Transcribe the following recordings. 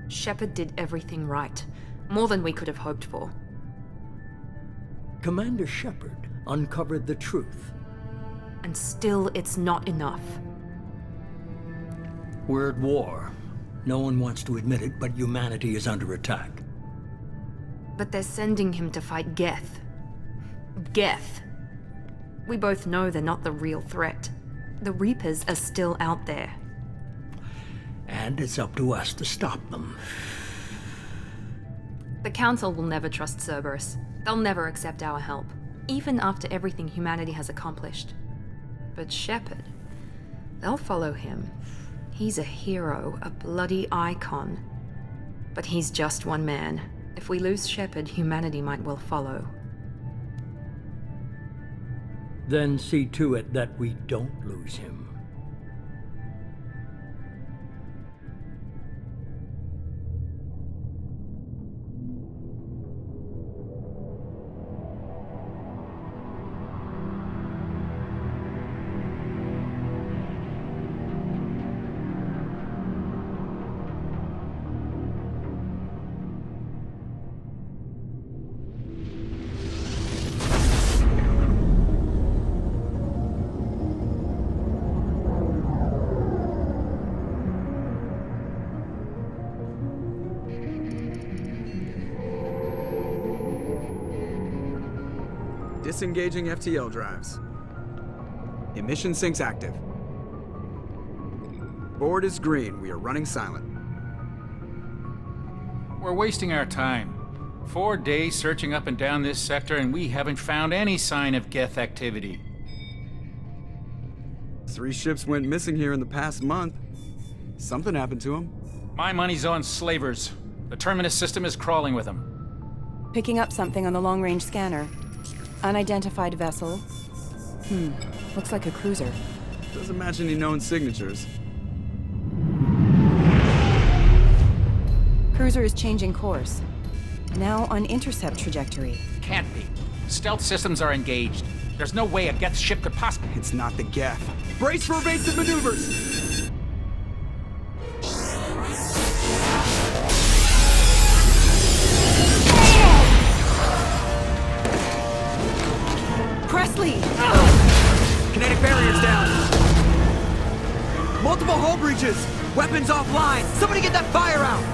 Shepard did everything right. More than we could have hoped for. Commander Shepard uncovered the truth. And still, it's not enough. We're at war. No one wants to admit it, but humanity is under attack. But they're sending him to fight Geth. Geth. We both know they're not the real threat. The Reapers are still out there. And it's up to us to stop them. The Council will never trust Cerberus. They'll never accept our help, even after everything humanity has accomplished. But Shepard, they'll follow him. He's a hero, a bloody icon. But he's just one man. If we lose Shepard, humanity might well follow. Then see to it that we don't lose him. Disengaging FTL drives. Emission sinks active. Board is green. We are running silent. We're wasting our time. 4 days searching up and down this sector, and we haven't found any sign of Geth activity. 3 ships went missing here in the past month. Something happened to them. My money's on slavers. The Terminus system is crawling with them. Picking up something on the long-range scanner. Unidentified vessel. Looks like a cruiser. Doesn't match any known signatures. Cruiser is changing course. Now on intercept trajectory. Can't be. Stealth systems are engaged. There's no way a Geth ship could possibly... It's not the Geth. Brace for evasive maneuvers! Presley! Kinetic barriers down! Multiple hull breaches! Weapons offline! Somebody get that fire out!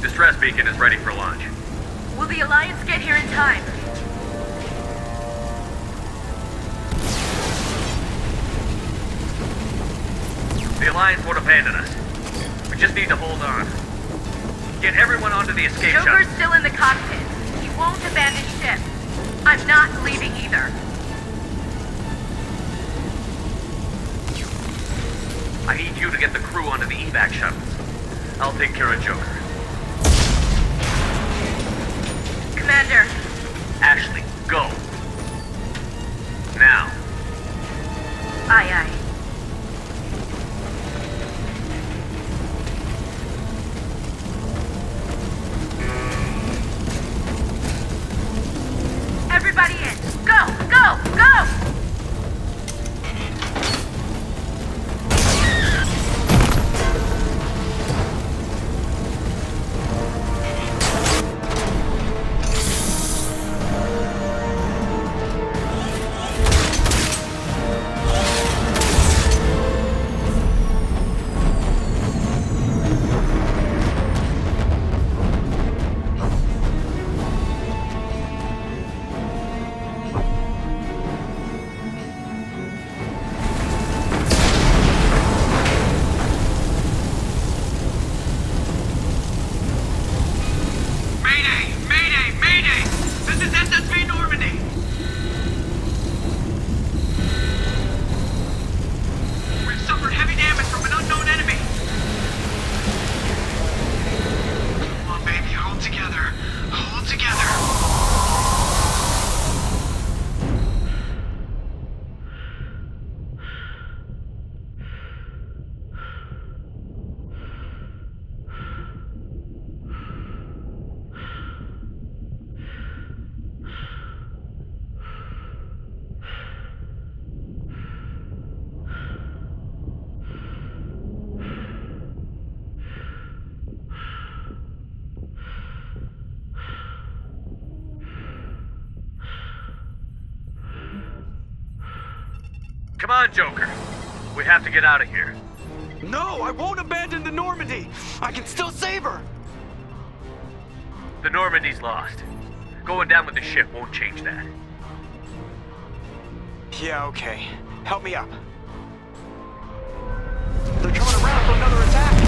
Distress beacon is ready for launch. Will the Alliance get here in time? The Alliance won't abandon us. We just need to hold on. Get everyone onto the escape Joker's shuttle. still in the cockpit. He won't abandon ship. I'm not leaving either. I need you to get the crew onto the evac shuttles. I'll take care of Joker. Commander. Ashley, go. Now. Aye, aye. Everybody in. Go, go, go! Come on, Joker. We have to get out of here. No, I won't abandon the Normandy! I can still save her! The Normandy's lost. Going down with the ship won't change that. Yeah, okay. Help me up. They're coming around for another attack!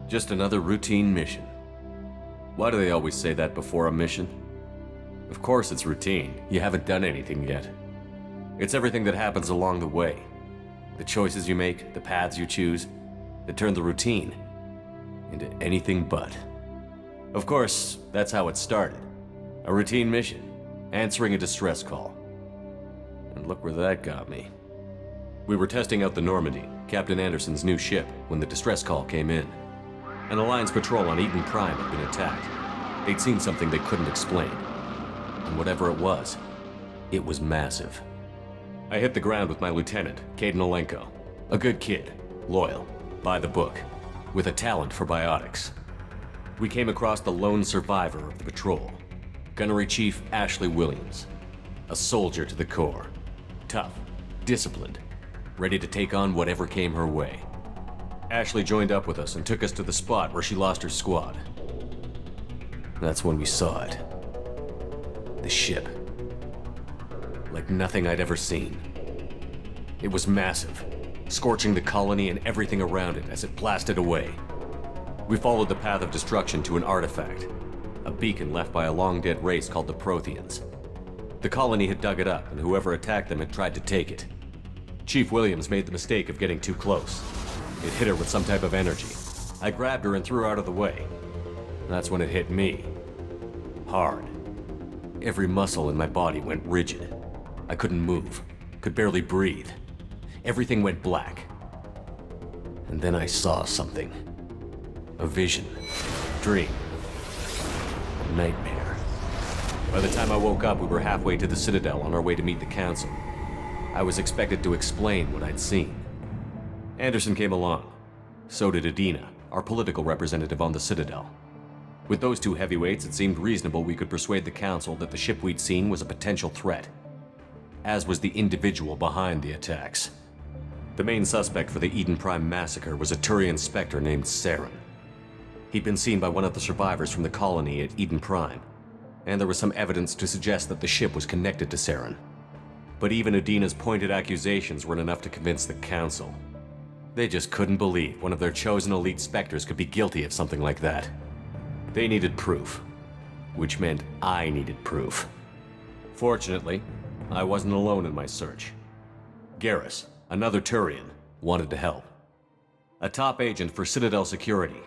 Just another routine mission. Why do they always say that before a mission? Of course it's routine. You haven't done anything yet. It's everything that happens along the way. The choices you make, the paths you choose, that turn the routine into anything but. Of course, that's how it started. A routine mission, answering a distress call. And look where that got me. We were testing out the Normandy, Captain Anderson's new ship, when the distress call came in. An Alliance patrol on Eden Prime had been attacked. They'd seen something they couldn't explain. And whatever it was massive. I hit the ground with my lieutenant, Caden Olenko. A good kid, loyal, by the book, with a talent for biotics. We came across the lone survivor of the patrol, Gunnery Chief Ashley Williams. A soldier to the core. Tough, disciplined, ready to take on whatever came her way. Ashley joined up with us and took us to the spot where she lost her squad. That's when we saw it. The ship. Like nothing I'd ever seen. It was massive, scorching the colony and everything around it as it blasted away. We followed the path of destruction to an artifact, a beacon left by a long-dead race called the Protheans. The colony had dug it up, and whoever attacked them had tried to take it. Chief Williams made the mistake of getting too close. It hit her with some type of energy. I grabbed her and threw her out of the way. That's when it hit me. Hard. Every muscle in my body went rigid. I couldn't move, could barely breathe. Everything went black. And then I saw something. A vision. Dream. A nightmare. By the time I woke up, we were halfway to the Citadel on our way to meet the Council. I was expected to explain what I'd seen. Anderson came along. So did Adina, our political representative on the Citadel. With those two heavyweights, it seemed reasonable we could persuade the Council that the ship we'd seen was a potential threat, as was the individual behind the attacks. The main suspect for the Eden Prime massacre was a Turian Spectre named Saren. He'd been seen by one of the survivors from the colony at Eden Prime, and there was some evidence to suggest that the ship was connected to Saren. But even Adina's pointed accusations weren't enough to convince the Council. They just couldn't believe one of their chosen elite Spectres could be guilty of something like that. They needed proof, which meant I needed proof. Fortunately, I wasn't alone in my search. Garrus, another Turian, wanted to help. A top agent for Citadel Security.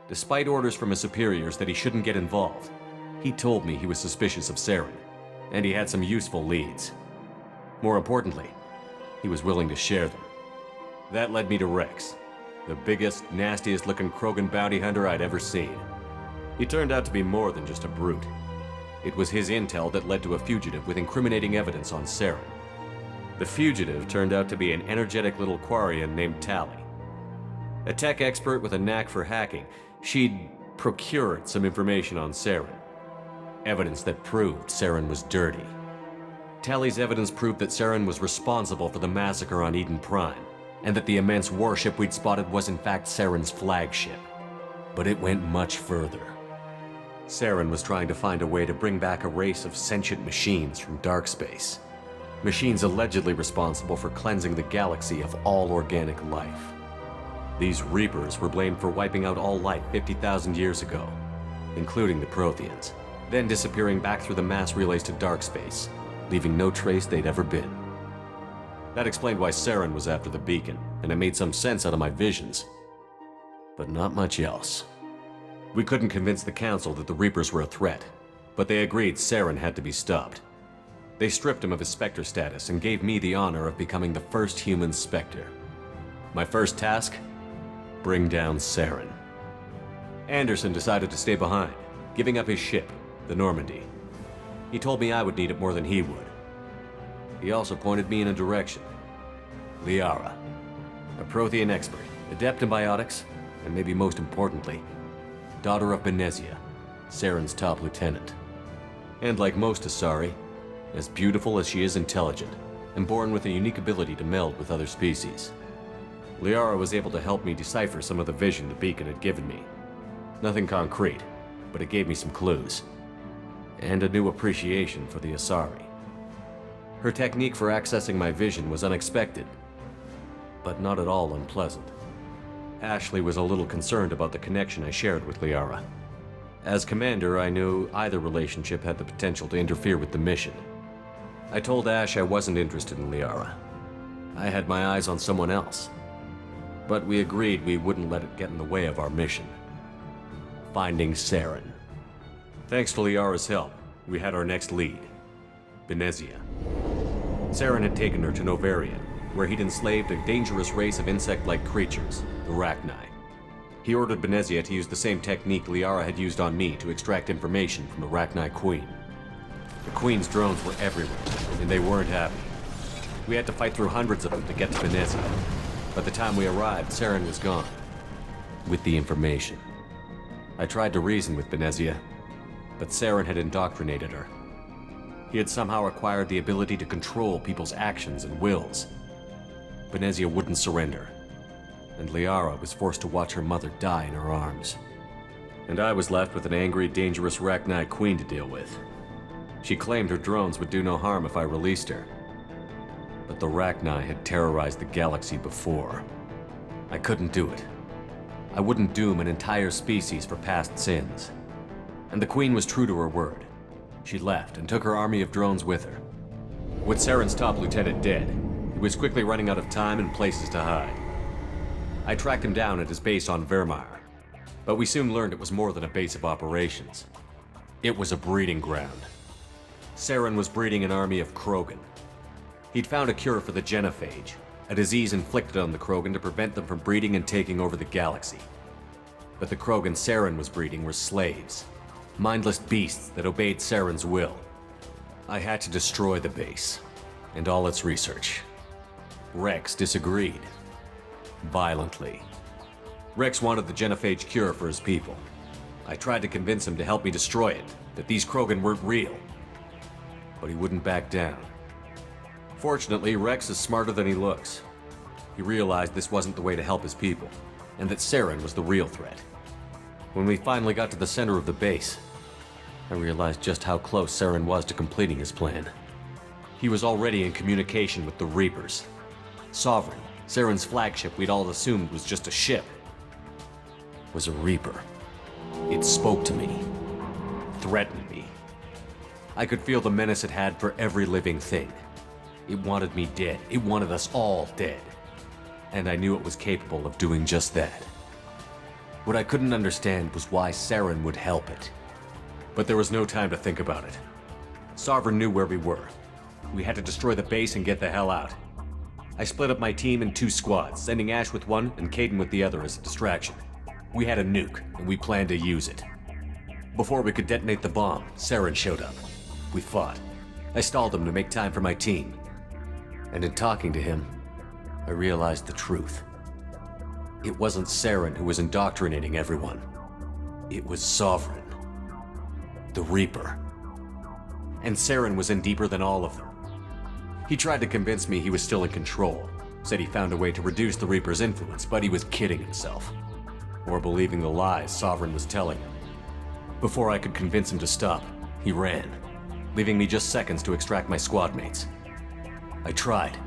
Despite orders from his superiors that he shouldn't get involved, he told me he was suspicious of Saren, and he had some useful leads. More importantly, he was willing to share them. That led me to Rex, the biggest, nastiest looking Krogan bounty hunter I'd ever seen. He turned out to be more than just a brute. It was his intel that led to a fugitive with incriminating evidence on Saren. The fugitive turned out to be an energetic little Quarian named Tali. A tech expert with a knack for hacking, she'd procured some information on Saren. Evidence that proved Saren was dirty. Tali's evidence proved that Saren was responsible for the massacre on Eden Prime, and that the immense warship we'd spotted was in fact Saren's flagship. But it went much further. Saren was trying to find a way to bring back a race of sentient machines from dark space. Machines allegedly responsible for cleansing the galaxy of all organic life. These Reapers were blamed for wiping out all life 50,000 years ago, including the Protheans, then disappearing back through the mass relays to dark space, leaving no trace they'd ever been. That explained why Saren was after the beacon, and it made some sense out of my visions. But not much else. We couldn't convince the Council that the Reapers were a threat, but they agreed Saren had to be stopped. They stripped him of his Spectre status and gave me the honor of becoming the first human Spectre. My first task? Bring down Saren. Anderson decided to stay behind, giving up his ship, the Normandy. He told me I would need it more than he would. He also pointed me in a direction. Liara, a Prothean expert, adept in biotics, and maybe most importantly, daughter of Benezia, Saren's top lieutenant. And like most Asari, as beautiful as she is intelligent, and born with a unique ability to meld with other species. Liara was able to help me decipher some of the vision the beacon had given me. Nothing concrete, but it gave me some clues. And a new appreciation for the Asari. Her technique for accessing my vision was unexpected, but not at all unpleasant. Ashley was a little concerned about the connection I shared with Liara. As commander, I knew either relationship had the potential to interfere with the mission. I told Ash I wasn't interested in Liara. I had my eyes on someone else. But we agreed we wouldn't let it get in the way of our mission. Finding Saren. Thanks to Liara's help, we had our next lead, Benezia. Saren had taken her to Novaria, where he'd enslaved a dangerous race of insect-like creatures, the Rachni. He ordered Benezia to use the same technique Liara had used on me to extract information from the Rachni Queen. The Queen's drones were everywhere, and they weren't happy. We had to fight through hundreds of them to get to Benezia. By the time we arrived, Saren was gone, with the information. I tried to reason with Benezia, but Saren had indoctrinated her. He had somehow acquired the ability to control people's actions and wills. Benezia wouldn't surrender, and Liara was forced to watch her mother die in her arms. And I was left with an angry, dangerous Rachni Queen to deal with. She claimed her drones would do no harm if I released her. But the Rachni had terrorized the galaxy before. I couldn't do it. I wouldn't doom an entire species for past sins. And the Queen was true to her word. She left and took her army of drones with her. With Saren's top lieutenant dead, he was quickly running out of time and places to hide. I tracked him down at his base on Vermeer, but we soon learned it was more than a base of operations. It was a breeding ground. Saren was breeding an army of Krogan. He'd found a cure for the genophage, a disease inflicted on the Krogan to prevent them from breeding and taking over the galaxy. But the Krogan Saren was breeding were slaves, mindless beasts that obeyed Saren's will. I had to destroy the base, and all its research. Rex disagreed. Violently. Rex wanted the genophage cure for his people. I tried to convince him to help me destroy it, that these Krogan weren't real. But he wouldn't back down. Fortunately, Rex is smarter than he looks. He realized this wasn't the way to help his people, and that Saren was the real threat. When we finally got to the center of the base, I realized just how close Saren was to completing his plan. He was already in communication with the Reapers. Sovereign, Saren's flagship we'd all assumed was just a ship, was a Reaper. It spoke to me, threatened me. I could feel the menace it had for every living thing. It wanted me dead. It wanted us all dead. And I knew it was capable of doing just that. What I couldn't understand was why Saren would help it. But there was no time to think about it. Sovereign knew where we were. We had to destroy the base and get the hell out. I split up my team in 2 squads, sending Ash with one and Caden with the other as a distraction. We had a nuke, and we planned to use it. Before we could detonate the bomb, Saren showed up. We fought. I stalled him to make time for my team. And in talking to him, I realized the truth. It wasn't Saren who was indoctrinating everyone. It was Sovereign. The Reaper. And Saren was in deeper than all of them. He tried to convince me he was still in control, said he found a way to reduce the Reaper's influence, but he was kidding himself. Or believing the lies Sovereign was telling him. Before I could convince him to stop, he ran, leaving me just seconds to extract my squad mates. I tried,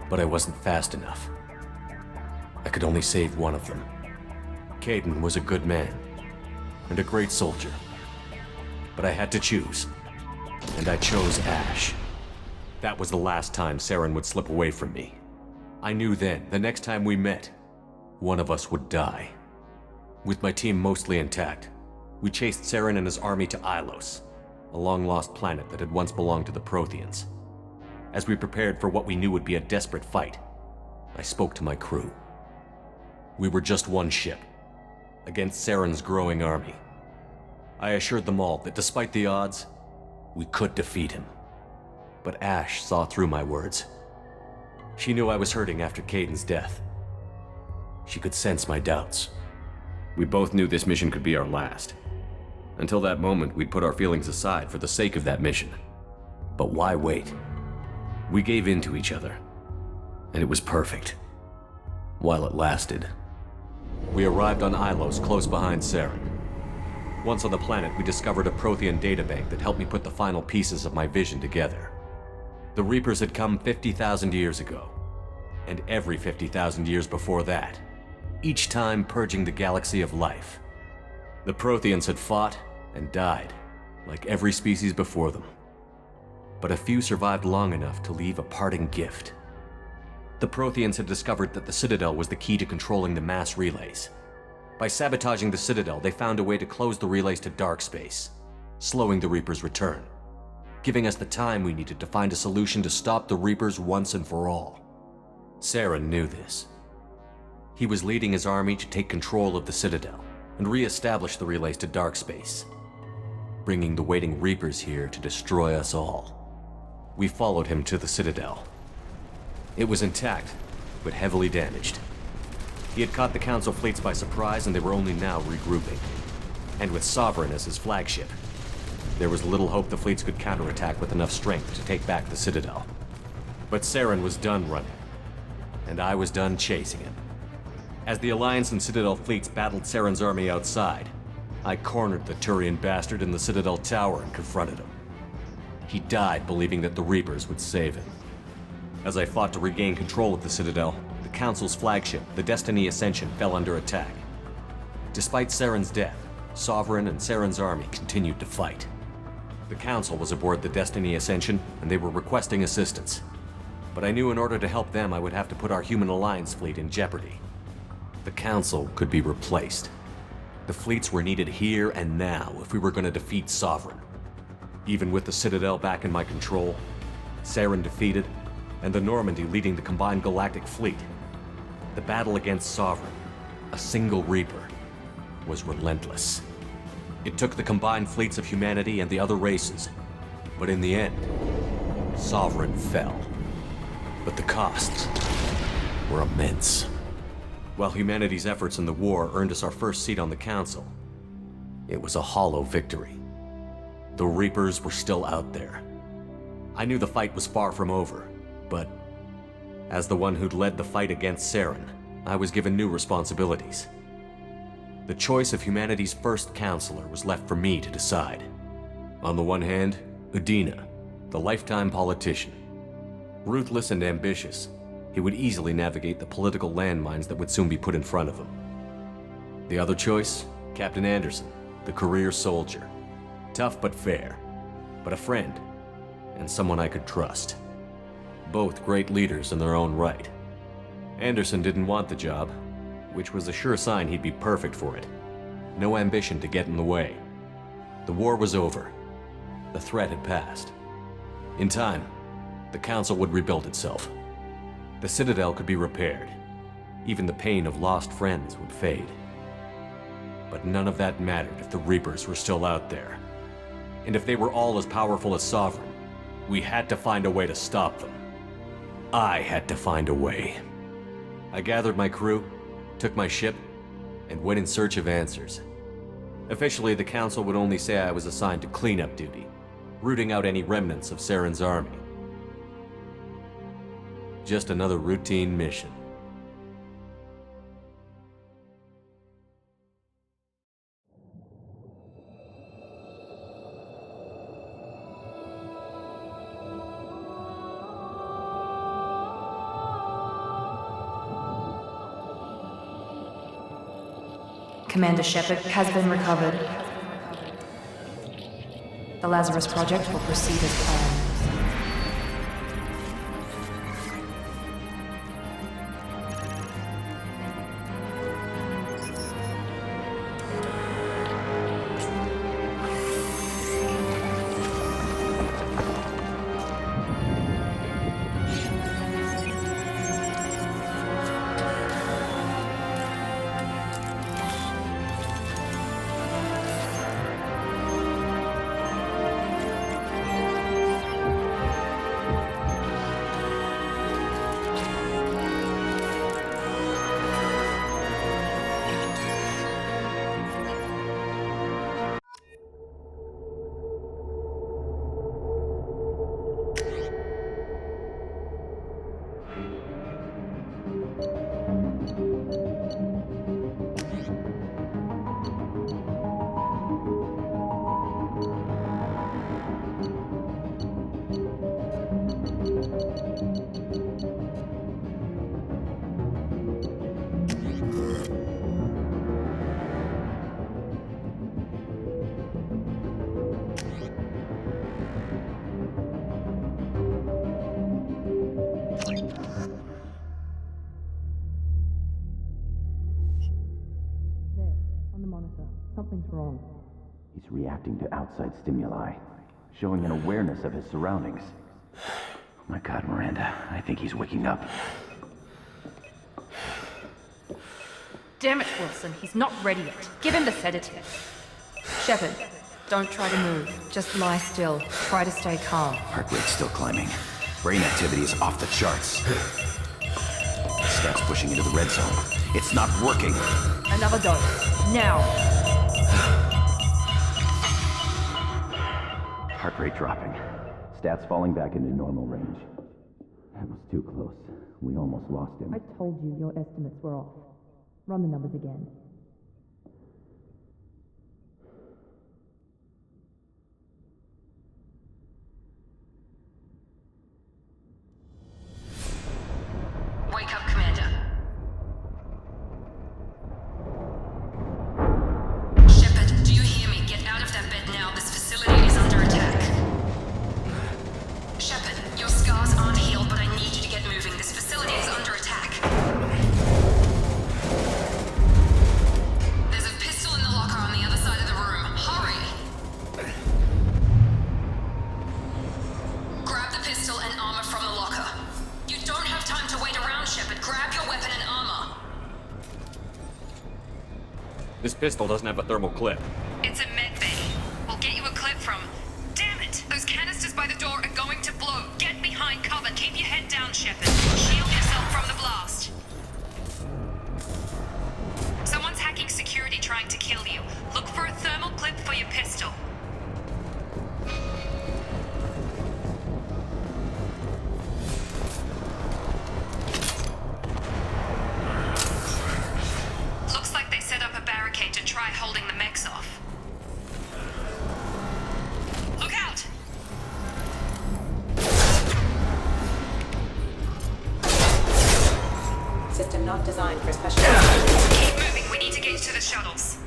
but I wasn't fast enough. I could only save one of them. Caden was a good man, and a great soldier. But I had to choose, and I chose Ash. That was the last time Saren would slip away from me. I knew then, the next time we met, one of us would die. With my team mostly intact, we chased Saren and his army to Ilos, a long-lost planet that had once belonged to the Protheans. As we prepared for what we knew would be a desperate fight, I spoke to my crew. We were just one ship, against Saren's growing army. I assured them all that despite the odds, we could defeat him. But Ash saw through my words. She knew I was hurting after Caden's death. She could sense my doubts. We both knew this mission could be our last. Until that moment, we'd put our feelings aside for the sake of that mission. But why wait? We gave in to each other, and it was perfect. While it lasted. We arrived on Ilos, close behind Saren. Once on the planet, we discovered a Prothean databank that helped me put the final pieces of my vision together. The Reapers had come 50,000 years ago, and every 50,000 years before that, each time purging the galaxy of life. The Protheans had fought and died, like every species before them. But a few survived long enough to leave a parting gift. The Protheans had discovered that the Citadel was the key to controlling the mass relays. By sabotaging the Citadel, they found a way to close the relays to dark space, slowing the Reaper's return, giving us the time we needed to find a solution to stop the Reapers once and for all. Saren knew this. He was leading his army to take control of the Citadel and re-establish the relays to dark space, bringing the waiting Reapers here to destroy us all. We followed him to the Citadel. It was intact, but heavily damaged. He had caught the Council fleets by surprise, and they were only now regrouping. And with Sovereign as his flagship, there was little hope the fleets could counterattack with enough strength to take back the Citadel. But Saren was done running, and I was done chasing him. As the Alliance and Citadel fleets battled Saren's army outside, I cornered the Turian bastard in the Citadel tower and confronted him. He died believing that the Reapers would save him. As I fought to regain control of the Citadel, the Council's flagship, the Destiny Ascension, fell under attack. Despite Saren's death, Sovereign and Saren's army continued to fight. The Council was aboard the Destiny Ascension, and they were requesting assistance. But I knew in order to help them, I would have to put our human alliance fleet in jeopardy. The Council could be replaced. The fleets were needed here and now if we were going to defeat Sovereign. Even with the Citadel back in my control, Saren defeated, and the Normandy leading the combined galactic fleet, the battle against Sovereign, a single Reaper, was relentless. It took the combined fleets of humanity and the other races, but in the end, Sovereign fell. But the costs were immense. While humanity's efforts in the war earned us our first seat on the Council, it was a hollow victory. The Reapers were still out there. I knew the fight was far from over, but as the one who'd led the fight against Saren, I was given new responsibilities. The choice of humanity's first counselor was left for me to decide. On the one hand, Udina, the lifetime politician. Ruthless and ambitious, he would easily navigate the political landmines that would soon be put in front of him. The other choice, Captain Anderson, the career soldier. Tough but fair, but a friend, and someone I could trust. Both great leaders in their own right. Anderson didn't want the job, which was a sure sign he'd be perfect for it. No ambition to get in the way. The war was over. The threat had passed. In time, the Council would rebuild itself. The Citadel could be repaired. Even the pain of lost friends would fade. But none of that mattered if the Reapers were still out there. And if they were all as powerful as Sovereign, we had to find a way to stop them. I had to find a way. I gathered my crew, took my ship, and went in search of answers. Officially, the Council would only say I was assigned to cleanup duty, rooting out any remnants of Saren's army. Just another routine mission. Commander Shepard has been recovered. The Lazarus Project will proceed as planned. Something's wrong. He's reacting to outside stimuli, showing an awareness of his surroundings. Oh my God, Miranda, I think he's waking up. Damn it, Wilson, he's not ready yet. Give him the sedative. Shepard, don't try to move. Just lie still. Try to stay calm. Heart rate's still climbing. Brain activity is off the charts. Stats pushing into the red zone. It's not working. Another dose. Now. Heart rate dropping. Stats falling back into normal range. That was too close. We almost lost him. I told you your estimates were off. Run the numbers again. Wake up, Commander. Shepard, do you hear me? Get out of that bed now. This facility is under attack. Shepard, your scars aren't healed, but I need you to get moving. This facility is under attack. There's a pistol in the locker on the other side of the room. Hurry! Grab the pistol and armor from the locker. You don't have time to wait around, Shepard. Grab your weapon and armor. This pistol doesn't have a thermal clip. It's a med bay. We'll get you a clip from... Damn it! Those canisters by the door are going to blow. Get behind cover. Keep your head down, Shepard. Shield yourself from the blast. Someone's hacking security trying to kill you. Look for a thermal clip for your pistol. Looks like they set up a barricade to try holding the mechs off. Look out! System not designed for special. Keep moving. We need to get to the shuttles.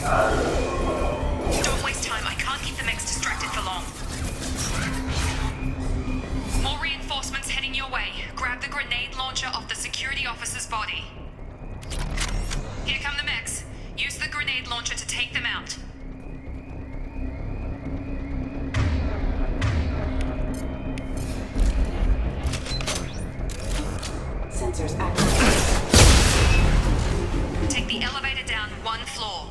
Don't waste time. I can't keep the mechs distracted for long. More reinforcements heading your way. Grab the grenade launcher off the security officer's body. Here come the mechs. Use the grenade launcher to take them out. Sensors active. Take the elevator down 1 floor.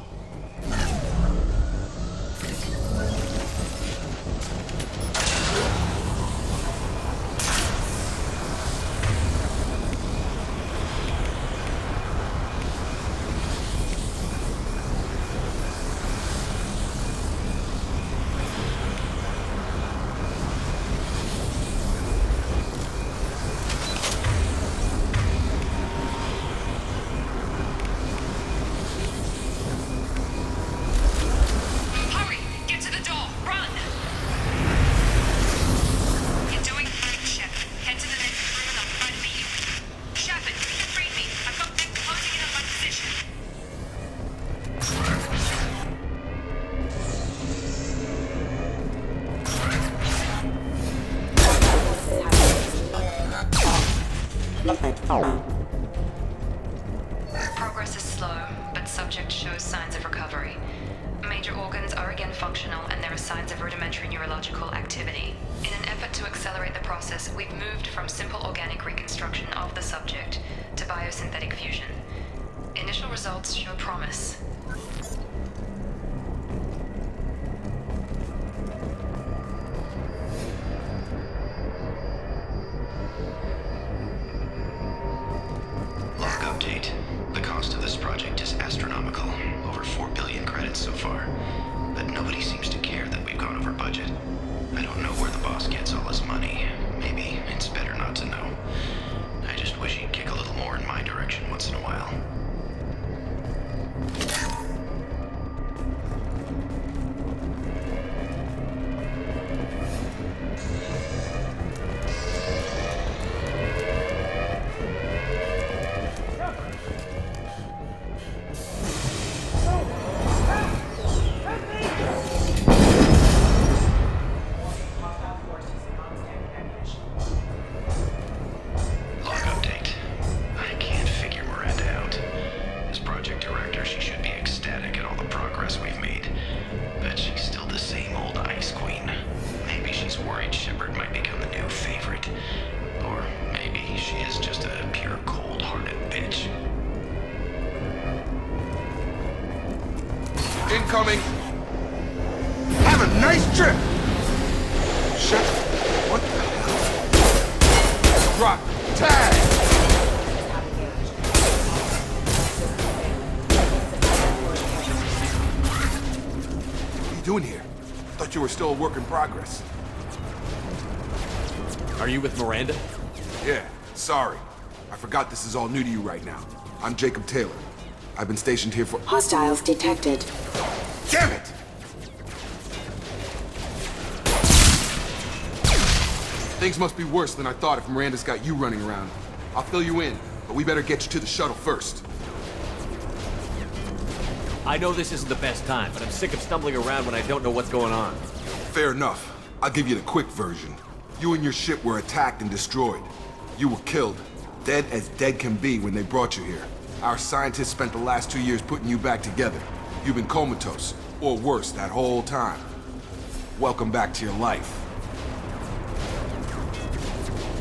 Progress is slow, but subject shows signs of recovery. Major organs are again functional, and there are signs of rudimentary neurological activity. In an effort to accelerate the process, we've moved from simple organic reconstruction of the subject to biosynthetic fusion. Initial results show promise. Log update. The cost of this project is astronomical. Over 4 billion credits so far. But nobody seems to care that we've gone over budget. I don't know where the boss gets all his money. Maybe it's better not to know. I just wish he'd kick a little more in my direction once in a while. Shepard might become the new favorite. Or maybe she is just a pure cold-hearted bitch. Incoming! Have a nice trip! Shepard, what the hell? Drop! Tag! What are you doing here? Thought you were still a work in progress. Are you with Miranda? Yeah, sorry. I forgot this is all new to you right now. I'm Jacob Taylor. I've been stationed here for— Hostiles detected. Damn it! Things must be worse than I thought if Miranda's got you running around. I'll fill you in, but we better get you to the shuttle first. I know this isn't the best time, but I'm sick of stumbling around when I don't know what's going on. Fair enough. I'll give you the quick version. You and your ship were attacked and destroyed. You were killed. Dead as dead can be when they brought you here. Our scientists spent the last 2 years putting you back together. You've been comatose, or worse, that whole time. Welcome back to your life.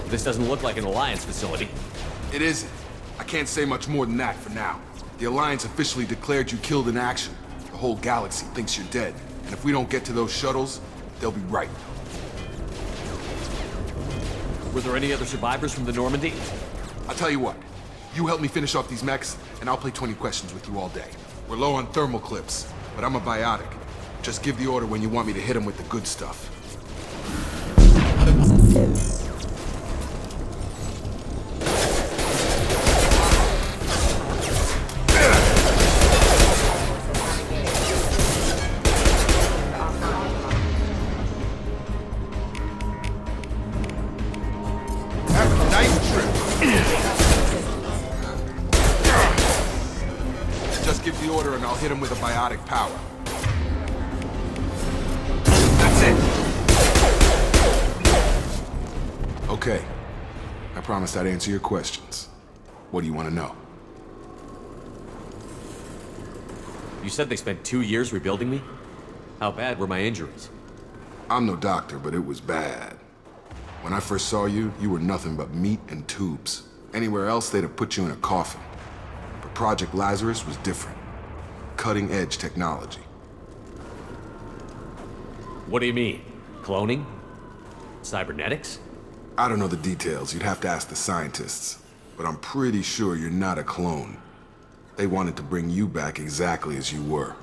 This doesn't look like an Alliance facility. It isn't. I can't say much more than that for now. The Alliance officially declared you killed in action. The whole galaxy thinks you're dead. And if we don't get to those shuttles, they'll be right. Were there any other survivors from the Normandy? I'll tell you what. You help me finish off these mechs, and I'll play 20 questions with you all day. We're low on thermal clips, but I'm a biotic. Just give the order when you want me to hit them with the good stuff. Hit him with with a biotic power. That's it! Okay. I promised I'd answer your questions. What do you want to know? You said they spent 2 years rebuilding me? How bad were my injuries? I'm no doctor, but it was bad. When I first saw you, you were nothing but meat and tubes. Anywhere else, they'd have put you in a coffin. But Project Lazarus was different. Cutting-edge technology. What do you mean? Cloning? Cybernetics? I don't know the details. You'd have to ask the scientists. But I'm pretty sure you're not a clone. They wanted to bring you back exactly as you were.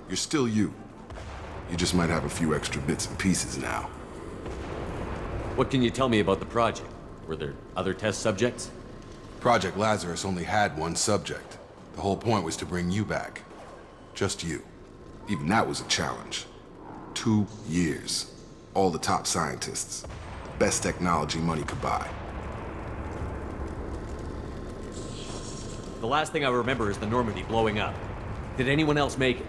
You're still you. You just might have a few extra bits and pieces now. What can you tell me about the project? Were there other test subjects? Project Lazarus only had one subject. The whole point was to bring you back. Just you. Even that was a challenge. 2 years. All the top scientists. The best technology money could buy. The last thing I remember is the Normandy blowing up. Did anyone else make it?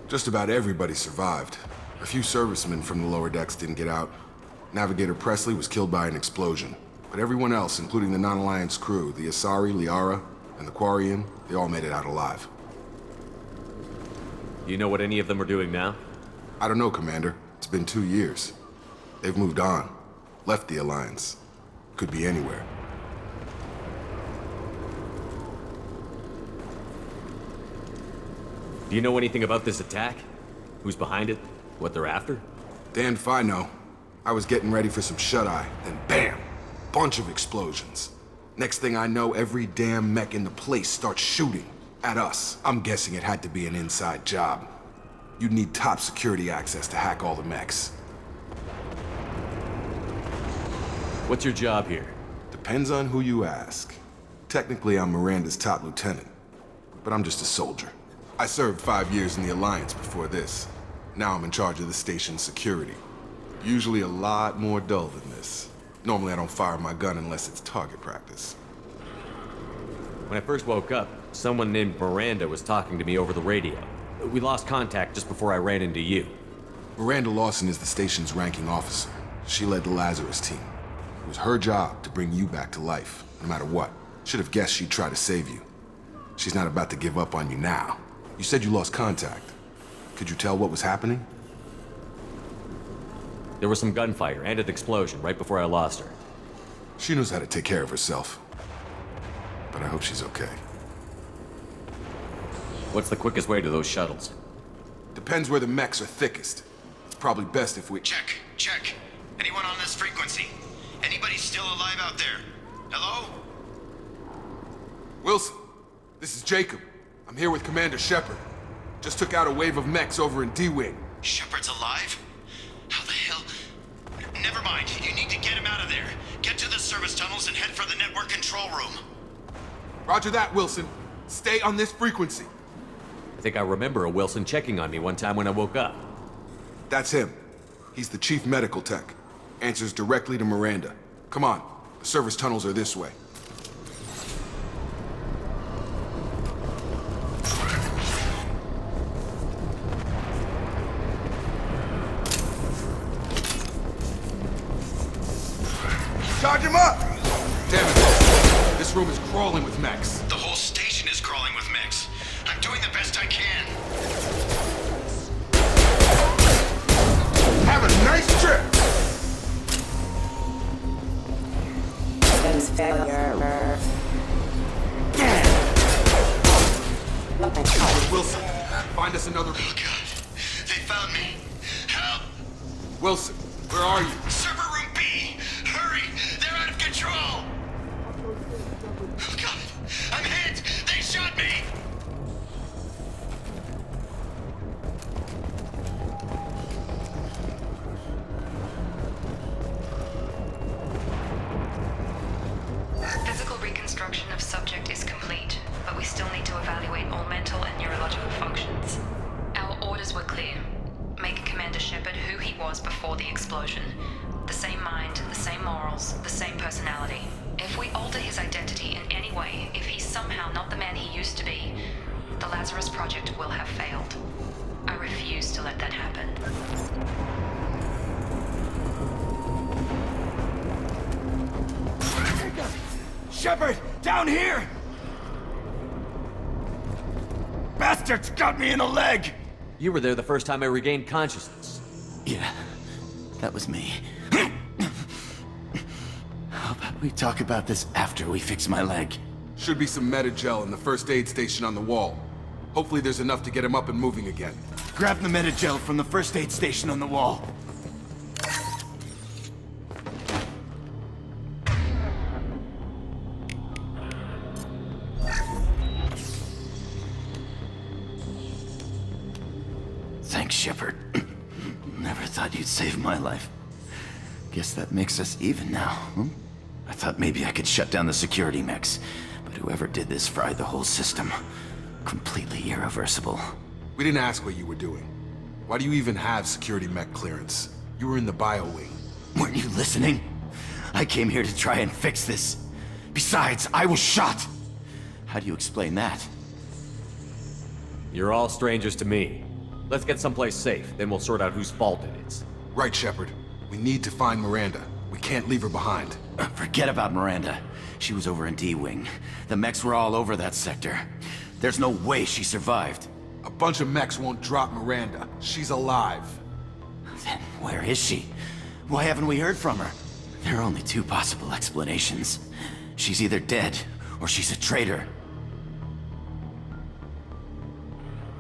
Just about everybody survived. A few servicemen from the lower decks didn't get out. Navigator Presley was killed by an explosion. But everyone else, including the non-Alliance crew, the Asari, Liara, and the Quarian, they all made it out alive. Do you know what any of them are doing now? I don't know, Commander. It's been 2 years. They've moved on. Left the Alliance. Could be anywhere. Do you know anything about this attack? Who's behind it? What they're after? Damned if I know. I was getting ready for some shut-eye, then bam! Bunch of explosions. Next thing I know, every damn mech in the place starts shooting at us. I'm guessing it had to be an inside job. You'd need top security access to hack all the mechs. What's your job here? Depends on who you ask. Technically, I'm Miranda's top lieutenant, but I'm just a soldier. I served 5 years in the Alliance before this. Now I'm in charge of the station's security. Usually a lot more dull than this. Normally I don't fire my gun unless it's target practice. When I first woke up, someone named Miranda was talking to me over the radio. We lost contact just before I ran into you. Miranda Lawson is the station's ranking officer. She led the Lazarus team. It was her job to bring you back to life, no matter what. Should have guessed she'd try to save you. She's not about to give up on you now. You said you lost contact. Could you tell what was happening? There was some gunfire and an explosion right before I lost her. She knows how to take care of herself. But I hope she's okay. What's the quickest way to those shuttles? Depends where the mechs are thickest. It's probably best if we... Check. Anyone on this frequency? Anybody still alive out there? Hello? Wilson, this is Jacob. I'm here with Commander Shepard. Just took out a wave of mechs over in D-Wing. Shepard's alive? How the hell? Never mind. You need to get him out of there. Get to the service tunnels and head for the network control room. Roger that, Wilson. Stay on this frequency. I think I remember a Wilson checking on me one time when I woke up. That's him. He's the chief medical tech. Answers directly to Miranda. Come on. The service tunnels are this way. Charge him up! Damn it, this room is crawling with mechs. The whole station is crawling with mechs. I'm doing the best I can. Have a nice trip! Wilson, find us another... Oh, God. They found me. Help! Wilson, where are you? Server room B! Hurry! They're out of control! Oh, God. I'm hit! They shot me! Physical reconstruction of subject is complete, but we still need to evaluate all mental and neurological functions. Our orders were clear. Make Commander Shepard who he was before the explosion. The same mind, the same morals, the same personality. If we alter his identity in any way, if he's somehow not the man he used to be, the Lazarus Project will have failed. I refuse to let that happen. Shepard! Down here! Bastards got me in the leg! You were there the first time I regained consciousness. Yeah, that was me. How about we talk about this after we fix my leg? Should be some Medi-gel in the first aid station on the wall. Hopefully there's enough to get him up and moving again. Grab the Medi-gel from the first aid station on the wall. Thanks, Shepard. Never thought you'd save my life. Guess that makes us even now, hmm? I thought maybe I could shut down the security mechs, but whoever did this fried the whole system. Completely irreversible. We didn't ask what you were doing. Why do you even have security mech clearance? You were in the bio wing. Weren't you listening? I came here to try and fix this. Besides, I was shot! How do you explain that? You're all strangers to me. Let's get someplace safe, then we'll sort out whose fault it is. Right, Shepard. We need to find Miranda. We can't leave her behind. Forget about Miranda. She was over in D-Wing. The mechs were all over that sector. There's no way she survived. A bunch of mechs won't drop Miranda. She's alive. Then where is she? Why haven't we heard from her? There are only two possible explanations. She's either dead, or she's a traitor.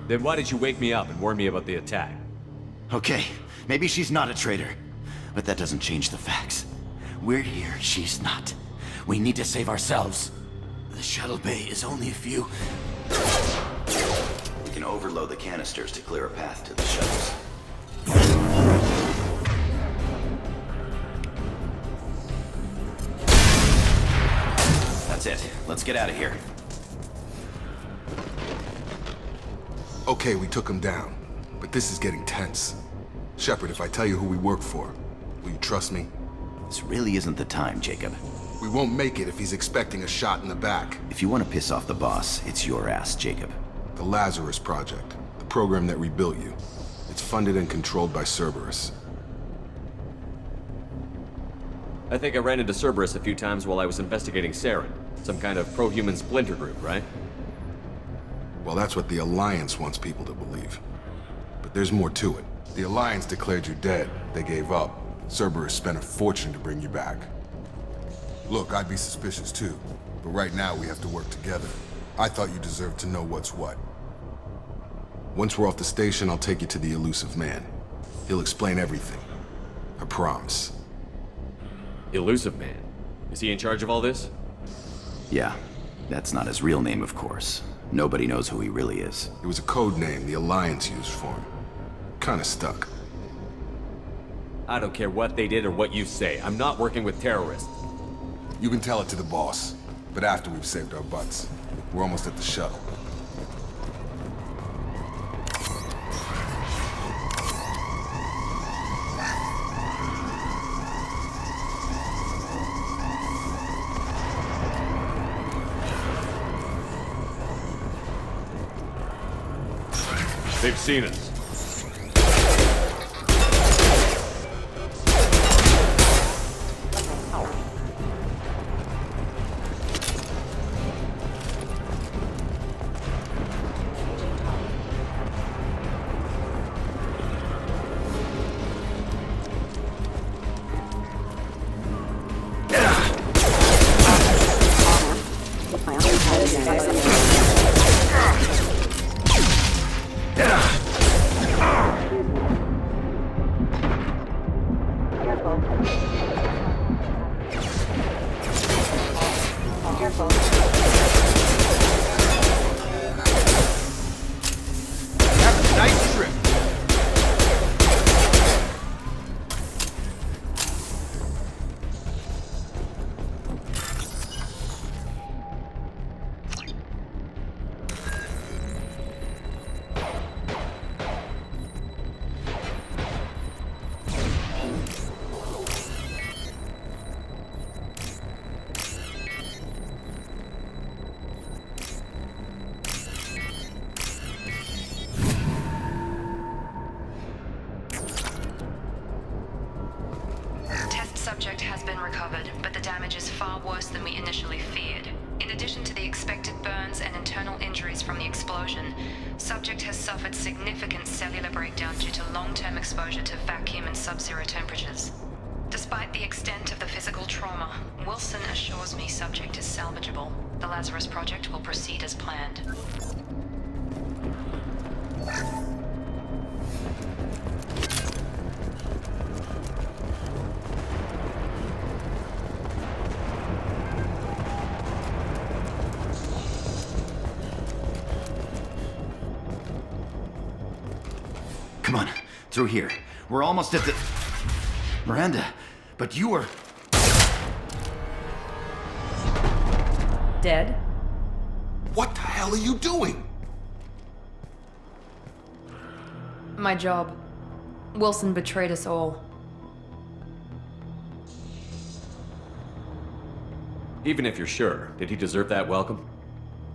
Then why did you wake me up and warn me about the attack? Okay, maybe she's not a traitor. But that doesn't change the facts. We're here, she's not. We need to save ourselves. The shuttle bay is only a few... We can overload the canisters to clear a path to the shuttles. That's it. Let's get out of here. Okay, we took him down. But this is getting tense. Shepard, if I tell you who we work for, will you trust me? This really isn't the time, Jacob. We won't make it if he's expecting a shot in the back. If you want to piss off the boss, it's your ass, Jacob. The Lazarus Project, the program that rebuilt you. It's funded and controlled by Cerberus. I think I ran into Cerberus a few times while I was investigating Saren. Some kind of pro-human splinter group, right? Well, that's what the Alliance wants people to believe. But there's more to it. The Alliance declared you dead. They gave up. Cerberus spent a fortune to bring you back. Look, I'd be suspicious too. But right now, we have to work together. I thought you deserved to know what's what. Once we're off the station, I'll take you to the elusive man. He'll explain everything. I promise. Elusive man? Is he in charge of all this? Yeah. That's not his real name, of course. Nobody knows who he really is. It was a code name the Alliance used for him. Kinda stuck. I don't care what they did or what you say. I'm not working with terrorists. You can tell it to the boss, but after we've saved our butts. We're almost at the shuttle. They've seen us. subject has been recovered, but the damage is far worse than we initially feared. In addition to the expected burns and internal injuries from the explosion, subject has suffered significant cellular breakdown due to long-term exposure to vacuum and sub-zero temperatures. Despite the extent of the physical trauma, Wilson assures me subject is salvageable. The Lazarus Project will proceed as planned. Come on, through here. We're almost at the... Miranda, but you were... Dead? What the hell are you doing? My job. Wilson betrayed us all. Even if you're sure, did he deserve that welcome?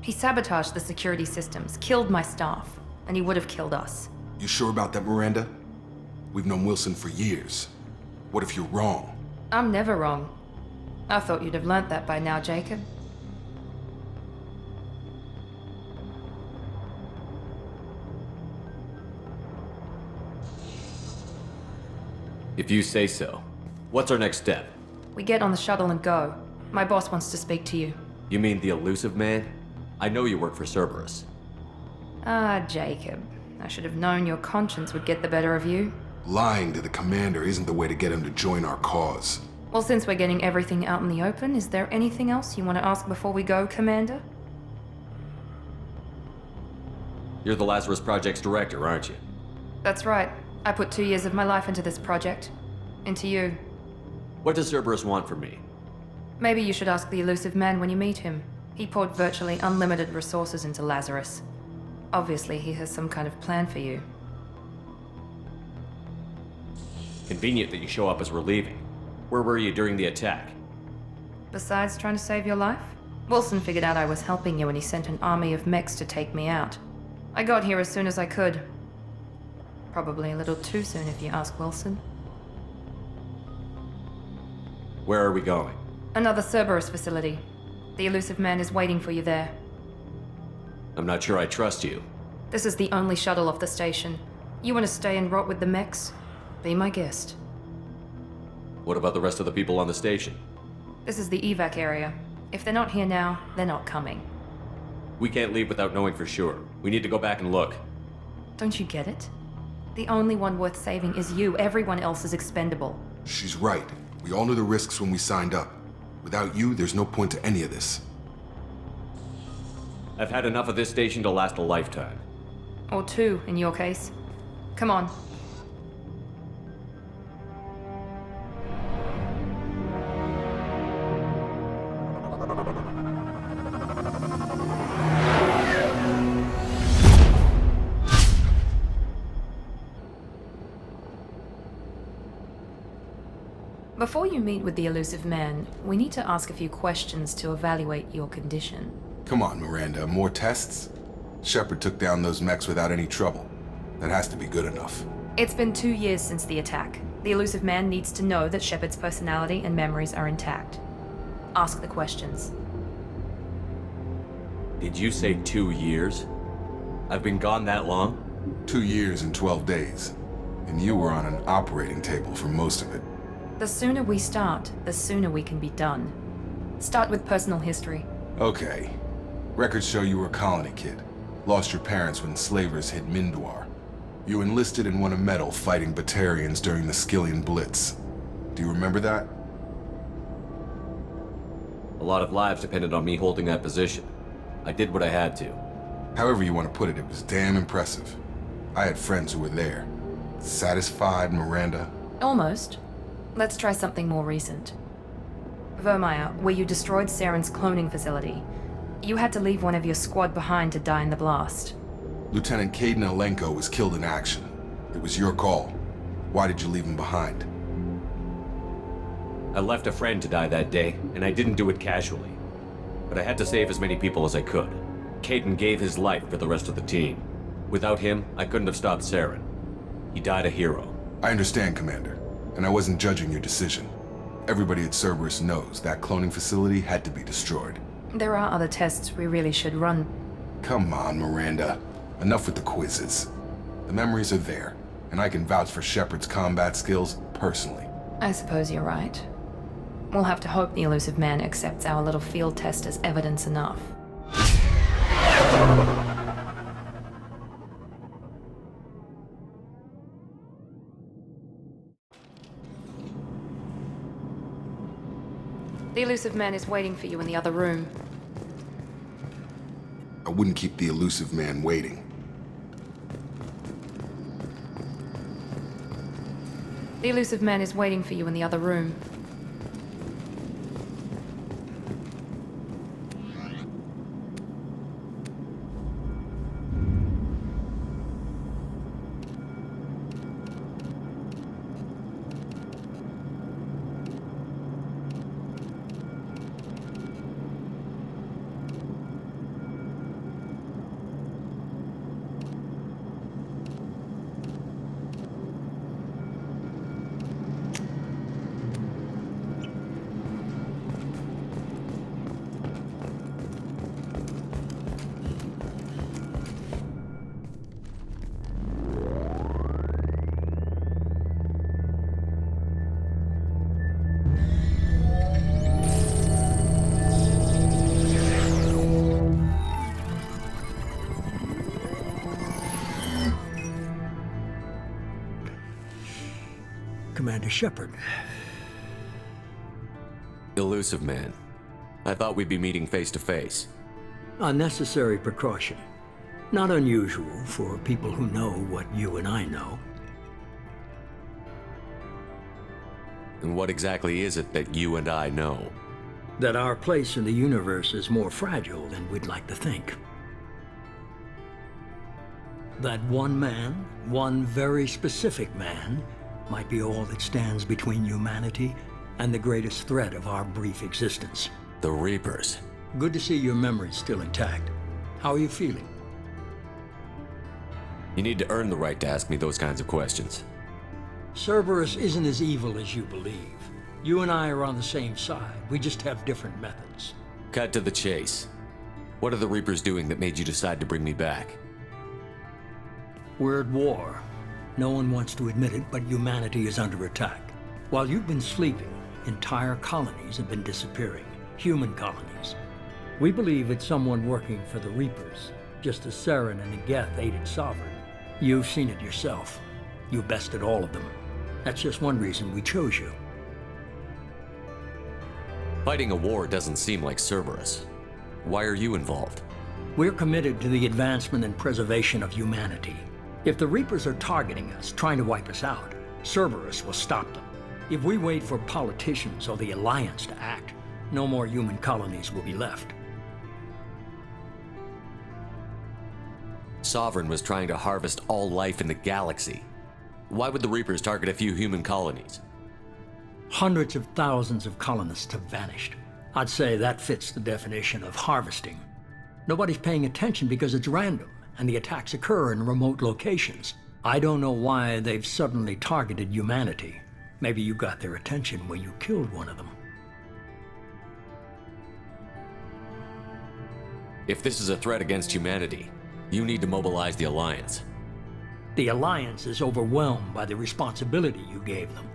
He sabotaged the security systems, killed my staff, and he would have killed us. You sure about that, Miranda? We've known Wilson for years. What if you're wrong? I'm never wrong. I thought you'd have learnt that by now, Jacob. If you say so. What's our next step? We get on the shuttle and go. My boss wants to speak to you. You mean the elusive man? I know you work for Cerberus. Ah, Jacob. I should have known your conscience would get the better of you. Lying to the commander isn't the way to get him to join our cause. Well, since we're getting everything out in the open, is there anything else you want to ask before we go, Commander? You're the Lazarus Project's director, aren't you? That's right. I put 2 years of my life into this project. Into you. What does Cerberus want from me? Maybe you should ask the elusive man when you meet him. He poured virtually unlimited resources into Lazarus. Obviously, he has some kind of plan for you. Convenient that you show up as we're leaving. Where were you during the attack? Besides trying to save your life, Wilson figured out I was helping you and he sent an army of mechs to take me out. I got here as soon as I could. Probably a little too soon if you ask Wilson. Where are we going? Another Cerberus facility. The elusive man is waiting for you there. I'm not sure I trust you. This is the only shuttle off the station. You want to stay and rot with the mechs? Be my guest. What about the rest of the people on the station? This is the evac area. If they're not here now, they're not coming. We can't leave without knowing for sure. We need to go back and look. Don't you get it? The only one worth saving is you. Everyone else is expendable. She's right. We all knew the risks when we signed up. Without you, there's no point to any of this. I've had enough of this station to last a lifetime. Or 2, in your case. Come on. Before you meet with the elusive man, we need to ask a few questions to evaluate your condition. Come on, Miranda, more tests? Shepard took down those mechs without any trouble. That has to be good enough. It's been 2 years since the attack. The elusive man needs to know that Shepard's personality and memories are intact. Ask the questions. Did you say 2 years? I've been gone that long? 2 years and 12 days. And you were on an operating table for most of it. The sooner we start, the sooner we can be done. Start with personal history. Okay. Records show you were a colony kid. Lost your parents when slavers hit Mindwar. You enlisted and won a medal fighting Batarians during the Skillian Blitz. Do you remember that? A lot of lives depended on me holding that position. I did what I had to. However you want to put it, it was damn impressive. I had friends who were there. Satisfied, Miranda? Almost. Let's try something more recent. Vermeer, where you destroyed Saren's cloning facility. You had to leave one of your squad behind to die in the blast. Lieutenant Caden Alenko was killed in action. It was your call. Why did you leave him behind? I left a friend to die that day, and I didn't do it casually. But I had to save as many people as I could. Caden gave his life for the rest of the team. Without him, I couldn't have stopped Saren. He died a hero. I understand, Commander, and I wasn't judging your decision. Everybody at Cerberus knows that cloning facility had to be destroyed. There are other tests we really should run. Come on, Miranda. Enough with the quizzes. The memories are there, and I can vouch for Shepard's combat skills personally. I suppose you're right. We'll have to hope the elusive man accepts our little field test as evidence enough. The elusive man is waiting for you in the other room. I wouldn't keep the elusive man waiting. The elusive man is waiting for you in the other room. Commander Shepard. Elusive man. I thought we'd be meeting face to face. A necessary precaution. Not unusual for people who know what you and I know. And what exactly is it that you and I know? That our place in the universe is more fragile than we'd like to think. That one man, one very specific man, might be all that stands between humanity and the greatest threat of our brief existence. The Reapers. Good to see your memory's still intact. How are you feeling? You need to earn the right to ask me those kinds of questions. Cerberus isn't as evil as you believe. You and I are on the same side. We just have different methods. Cut to the chase. What are the Reapers doing that made you decide to bring me back? We're at war. No one wants to admit it, but humanity is under attack. While you've been sleeping, entire colonies have been disappearing. Human colonies. We believe it's someone working for the Reapers, just as Saren and Geth aided Sovereign. You've seen it yourself. You bested all of them. That's just one reason we chose you. Fighting a war doesn't seem like Cerberus. Why are you involved? We're committed to the advancement and preservation of humanity. If the Reapers are targeting us, trying to wipe us out, Cerberus will stop them. If we wait for politicians or the Alliance to act, no more human colonies will be left. Sovereign was trying to harvest all life in the galaxy. Why would the Reapers target a few human colonies? Hundreds of thousands of colonists have vanished. I'd say that fits the definition of harvesting. Nobody's paying attention because it's random, and the attacks occur in remote locations. I don't know why they've suddenly targeted humanity. Maybe you got their attention when you killed one of them. If this is a threat against humanity, you need to mobilize the Alliance. The Alliance is overwhelmed by the responsibility you gave them.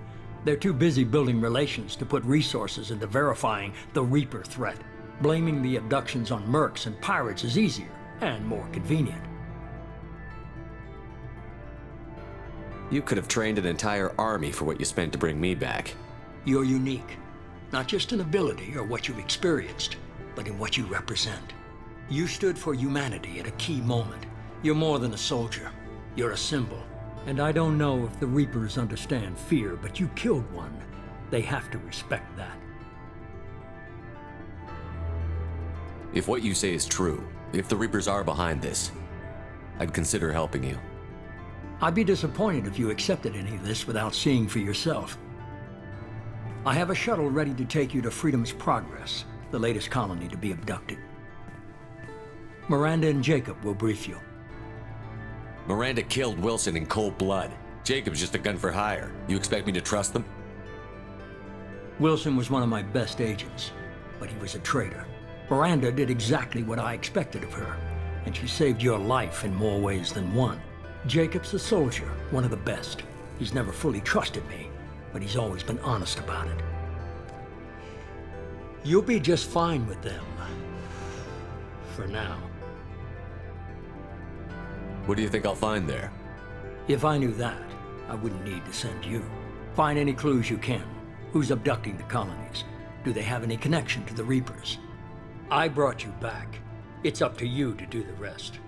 They're too busy building relations to put resources into verifying the Reaper threat. Blaming the abductions on mercs and pirates is easier and more convenient. You could have trained an entire army for what you spent to bring me back. You're unique, not just in ability or what you've experienced, but in what you represent. You stood for humanity at a key moment. You're more than a soldier. You're a symbol. And I don't know if the Reapers understand fear, but you killed one. They have to respect that. If what you say is true, if the Reapers are behind this, I'd consider helping you. I'd be disappointed if you accepted any of this without seeing for yourself. I have a shuttle ready to take you to Freedom's Progress, the latest colony to be abducted. Miranda and Jacob will brief you. Miranda killed Wilson in cold blood. Jacob's just a gun for hire. You expect me to trust them? Wilson was one of my best agents, but he was a traitor. Miranda did exactly what I expected of her, and she saved your life in more ways than one. Jacob's a soldier, one of the best. He's never fully trusted me, but he's always been honest about it. You'll be just fine with them. For now. What do you think I'll find there? If I knew that, I wouldn't need to send you. Find any clues you can. Who's abducting the colonies? Do they have any connection to the Reapers? I brought you back. It's up to you to do the rest.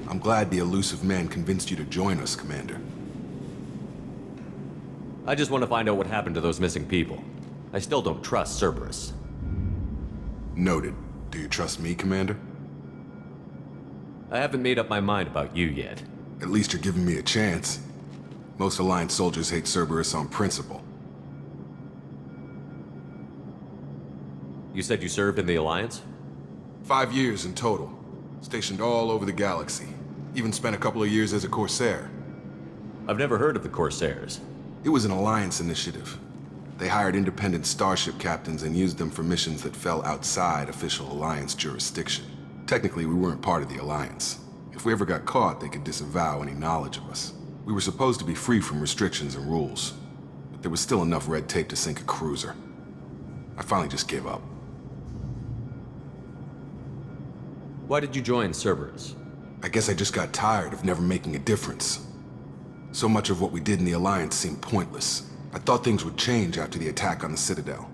I'm glad the elusive man convinced you to join us, Commander. I just want to find out what happened to those missing people. I still don't trust Cerberus. Noted. Do you trust me, Commander? I haven't made up my mind about you yet. At least you're giving me a chance. Most Alliance soldiers hate Cerberus on principle. You said you served in the Alliance? 5 years in total. Stationed all over the galaxy. Even spent a couple of years as a Corsair. I've never heard of the Corsairs. It was an Alliance initiative. They hired independent starship captains and used them for missions that fell outside official Alliance jurisdiction. Technically, we weren't part of the Alliance. If we ever got caught, they could disavow any knowledge of us. We were supposed to be free from restrictions and rules, but there was still enough red tape to sink a cruiser. I finally just gave up. Why did you join Cerberus? I guess I just got tired of never making a difference. So much of what we did in the Alliance seemed pointless. I thought things would change after the attack on the Citadel.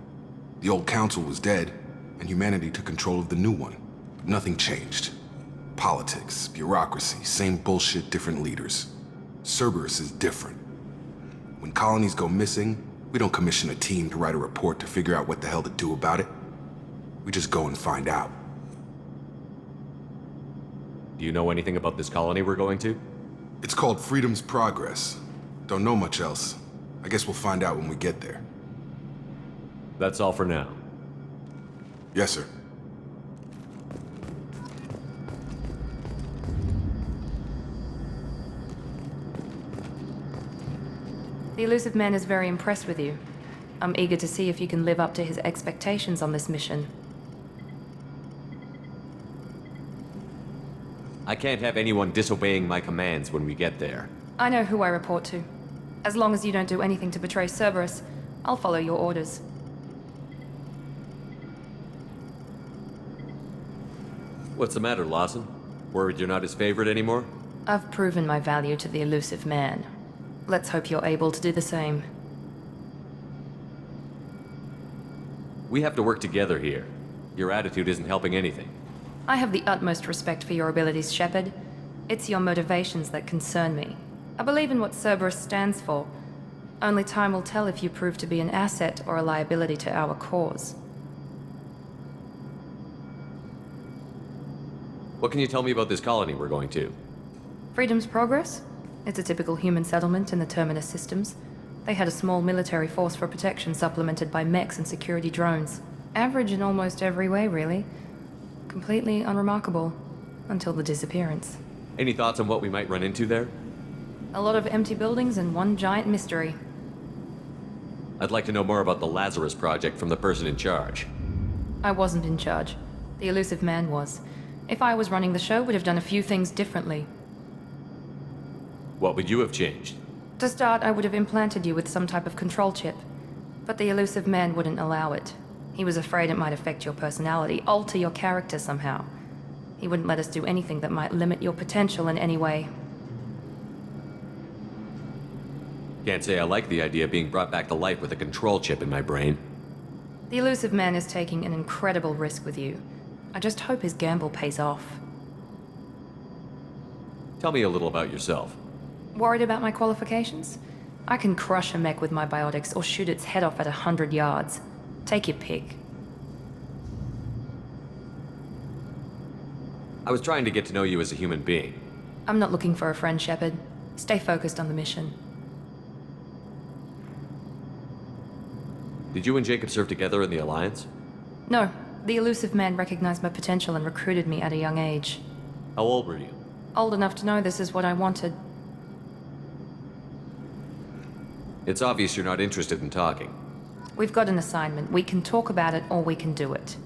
The old council was dead, and humanity took control of the new one. But nothing changed. Politics, bureaucracy, same bullshit, different leaders. Cerberus is different. When colonies go missing, we don't commission a team to write a report to figure out what the hell to do about it. We just go and find out. Do you know anything about this colony we're going to? It's called Freedom's Progress. Don't know much else. I guess we'll find out when we get there. That's all for now. Yes, sir. The elusive man is very impressed with you. I'm eager to see if you can live up to his expectations on this mission. I can't have anyone disobeying my commands when we get there. I know who I report to. As long as you don't do anything to betray Cerberus, I'll follow your orders. What's the matter, Lawson? Worried you're not his favorite anymore? I've proven my value to the elusive man. Let's hope you're able to do the same. We have to work together here. Your attitude isn't helping anything. I have the utmost respect for your abilities, Shepard. It's your motivations that concern me. I believe in what Cerberus stands for. Only time will tell if you prove to be an asset or a liability to our cause. What can you tell me about this colony we're going to? Freedom's Progress? It's a typical human settlement in the Terminus systems. They had a small military force for protection supplemented by mechs and security drones. Average in almost every way, really. Completely unremarkable. Until the disappearance. Any thoughts on what we might run into there? A lot of empty buildings and one giant mystery. I'd like to know more about the Lazarus Project from the person in charge. I wasn't in charge. The elusive man was. If I was running the show, would have done a few things differently. What would you have changed? To start, I would have implanted you with some type of control chip. But the elusive man wouldn't allow it. He was afraid it might affect your personality, alter your character somehow. He wouldn't let us do anything that might limit your potential in any way. Can't say I like the idea of being brought back to life with a control chip in my brain. The elusive man is taking an incredible risk with you. I just hope his gamble pays off. Tell me a little about yourself. Worried about my qualifications? I can crush a mech with my biotics or shoot its head off at 100 yards. Take your pick. I was trying to get to know you as a human being. I'm not looking for a friend, Shepard. Stay focused on the mission. Did you and Jacob serve together in the Alliance? No, the elusive man recognized my potential and recruited me at a young age. How old were you? Old enough to know this is what I wanted. It's obvious you're not interested in talking. We've got an assignment. We can talk about it or we can do it.